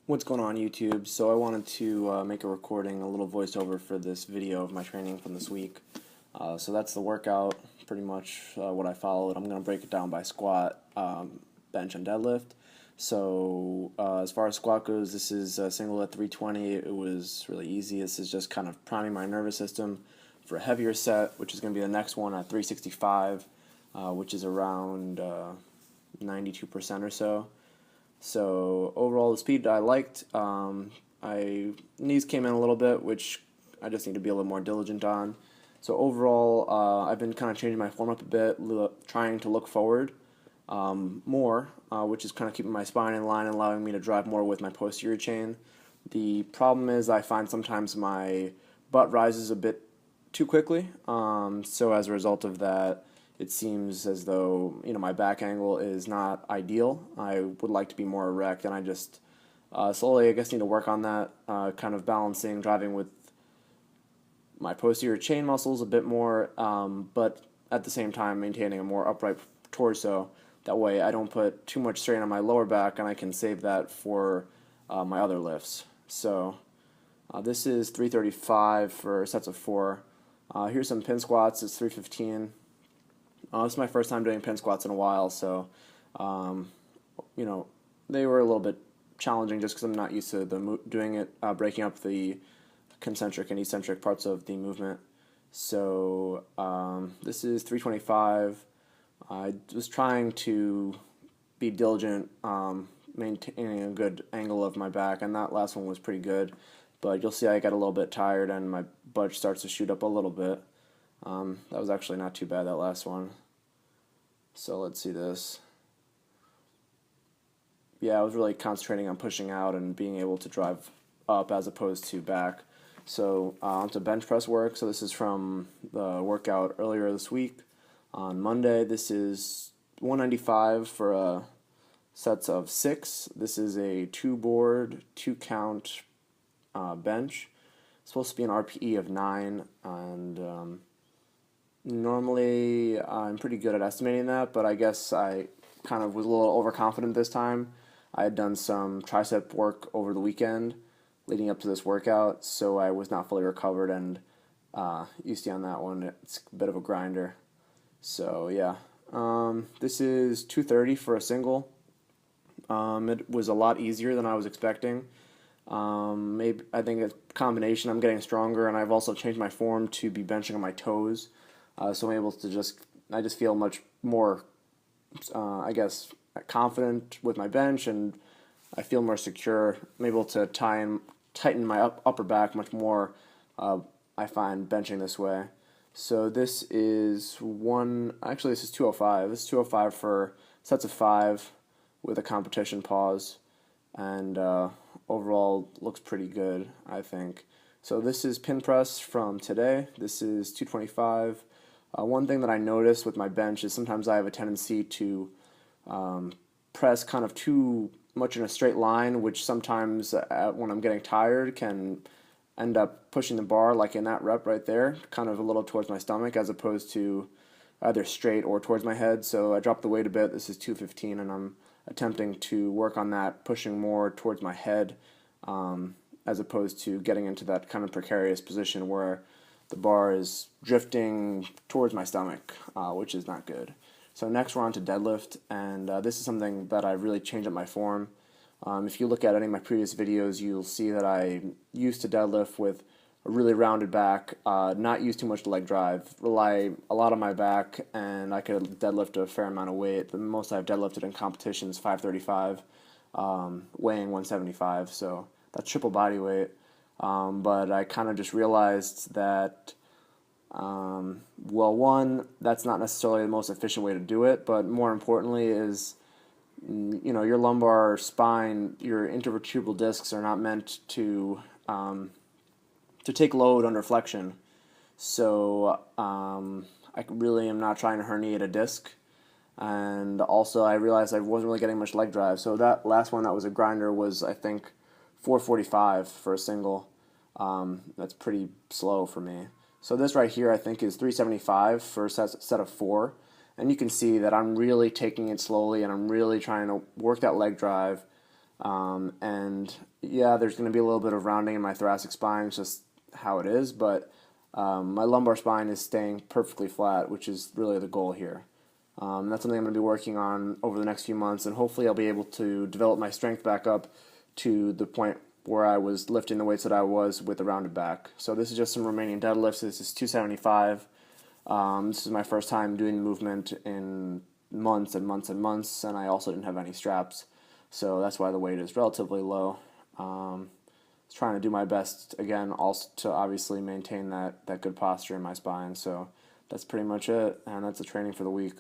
What's going on YouTube? So I wanted to make a recording, a little voiceover for this video of my training from this week. So that's the workout, pretty much what I followed. I'm going to break it down by squat, bench, and deadlift. So as far as squat goes, this is a single at 320. It was really easy. This is just kind of priming my nervous system for a heavier set, which is going to be the next one at 365, which is around 92% or so. So overall, the speed I liked. Knees came in a little bit, which I just need to be a little more diligent on. So overall, I've been kind of changing my form up a bit, trying to look forward more, which is kind of keeping my spine in line and allowing me to drive more with my posterior chain. The problem is I find sometimes my butt rises a bit too quickly. So as a result of that, it seems as though my back angle is not ideal. I would like to be more erect, and I just slowly, I guess, need to work on that, kind of balancing driving with my posterior chain muscles a bit more, but at the same time maintaining a more upright torso. That way I don't put too much strain on my lower back, and I can save that for my other lifts. So this is 335 for sets of 4. Here's some pin squats. It's 315. This is my first time doing pin squats in a while, so they were a little bit challenging just because I'm not used to doing it, breaking up the concentric and eccentric parts of the movement. So this is 325. I was trying to be diligent, maintaining a good angle of my back, and that last one was pretty good. But you'll see I got a little bit tired, and my butt starts to shoot up a little bit. That was actually not too bad, that last one. So let's see this. Yeah, I was really concentrating on pushing out and being able to drive up as opposed to back. So onto bench press work. So this is from the workout earlier this week. On Monday, this is 195 for sets of 6. This is a 2-board, 2-count bench. It's supposed to be an RPE of 9, and normally I'm pretty good at estimating that, but I guess I kind of was a little overconfident this time. I had done some tricep work over the weekend leading up to this workout, so I was not fully recovered, and you see on that one, it's a bit of a grinder. So yeah, this is 230 for a single. It was a lot easier than I was expecting. Maybe I think it's a combination. I'm getting stronger, and I've also changed my form to be benching on my toes. So I'm able to I just feel much more, I guess, confident with my bench, and I feel more secure. I'm able to tighten my upper back much more, I find, benching this way. So this is this is 205. This is 205 for sets of 5 with a competition pause, and overall looks pretty good, I think. So this is pin press from today. This is 225. One thing that I notice with my bench is sometimes I have a tendency to press kind of too much in a straight line, which sometimes when I'm getting tired can end up pushing the bar, like in that rep right there, kind of a little towards my stomach as opposed to either straight or towards my head. So I dropped the weight a bit. This is 215, and I'm attempting to work on that, pushing more towards my head, as opposed to getting into that kind of precarious position where the bar is drifting towards my stomach, which is not good. So next we're on to deadlift, and this is something that I really changed up my form. If you look at any of my previous videos, you'll see that I used to deadlift with a really rounded back, not use too much leg drive, rely a lot on my back, and I could deadlift a fair amount of weight. The most I've deadlifted in competition is 535, weighing 175, so that's triple body weight. But I kind of just realized that, one, that's not necessarily the most efficient way to do it, but more importantly is, your lumbar spine, your intervertebral discs are not meant to take load under flexion. So I really am not trying to herniate a disc. And also I realized I wasn't really getting much leg drive. So that last one that was a grinder was, I think, 445 for a single. That's pretty slow for me. So this right here I think is 375 for a set of 4. And you can see that I'm really taking it slowly, and I'm really trying to work that leg drive And yeah, there's going to be a little bit of rounding in my thoracic spine. It's just how it is, but my lumbar spine is staying perfectly flat, which is really the goal here. That's something I'm going to be working on over the next few months, and hopefully I'll be able to develop my strength back up to the point where I was lifting the weights that I was with a rounded back. So this is just some remaining deadlifts. This is 275. This is my first time doing the movement in months and months and months, and I also didn't have any straps, so that's why the weight is relatively low. Trying to do my best again, also to obviously maintain that good posture in my spine. So that's pretty much it, and that's the training for the week.